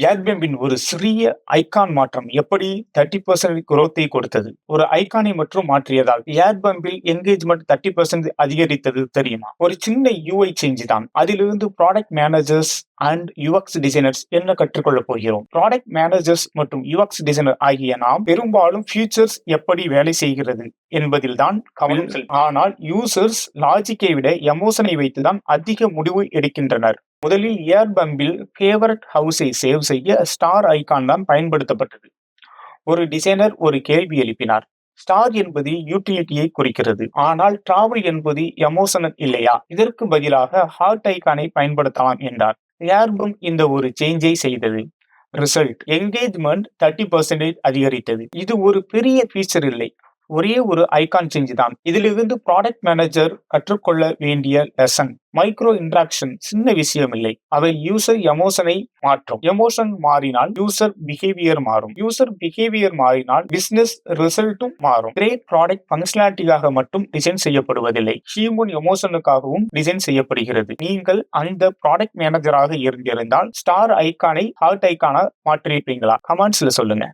ஏர்பிஎன்பின் ஒரு சிறிய ஐகான் மாற்றம் எப்படி 30% குரோத்தை கொடுத்தது? ஒரு ஐகானை மட்டும் மாற்றியதால் ஏர்பம்பில் என்கேஜ்மெண்ட் 30% அதிகரித்தது தெரியுமா? ஒரு சின்ன யூஐ சேஞ்ச் தான். அதிலிருந்து product managers and UX designers என்ன கற்றுக்கொள்ளப் போகிறோம்? ப்ராடக்ட் மேனேஜர்ஸ் மற்றும் யுஎக்ஸ் டிசைனர் ஆகிய நாம் பெரும்பாலும் ஃபியூச்சர்ஸ் எப்படி வேலை செய்கிறது என்பதில் தான் கவனம். ஆனால் யூசர்ஸ் லாஜிக்கை விட எமோஷனை வைத்துதான் அதிக முடிவு எடுக்கின்றனர். முதலில் ஏர்பம்பில் ஃபேவரட் ஹவுஸை சேவ் செய்ய ஸ்டார் ஐகான் தான் பயன்படுத்தப்பட்டது. ஒரு டிசைனர் ஒரு கேள்வி எழுப்பினார். ஸ்டார் என்பது யூட்டிலிட்டியை குறிக்கிறது, ஆனால் டிராவல் என்பது எமோஷனல் இல்லையா? இதற்கு பதிலாக ஹார்ட் ஐகானை பயன்படுத்தலாம் என்றார். ஏர்பம் இந்த ஒரு சேஞ்சை செய்தது. ரிசல்ட் என்கேஜ்மெண்ட் 30% அதிகரித்தது. இது ஒரு பெரிய ஃபீச்சர் இல்லை, ஒரே ஒரு ஐகான் சேஞ்ச் தான். இதிலிருந்து ப்ராடக்ட் மேனேஜர் கற்றுக்கொள்ள வேண்டிய லெசன்: மைக்ரோ இன்டராக்ஷன் சின்ன விஷயம் இல்லை, அவை யூசர் எமோஷனை மாற்றும். எமோஷன் மாறினால் யூசர் பிஹேவியர் மாறும். யூசர் பிஹேவியர் மாறினால் பிசினஸ் ரிசல்ட்டும் மாறும். கிரேட் ப்ராடக்ட் ஃபங்க்ஷனாலிட்டிக்காக மட்டும் டிசைன் செய்யப்படுவதில்லை, ஹியூமன் எமோஷனுக்காகவும் டிசைன் செய்யப்படுகிறது. நீங்கள் அந்த ப்ராடக்ட் மேனேஜராக இருந்திருந்தால் ஸ்டார் ஐகானை ஹார்ட் ஐகானா மாற்றியிருப்பீங்களா? கமெண்ட்ஸ்ல சொல்லுங்க.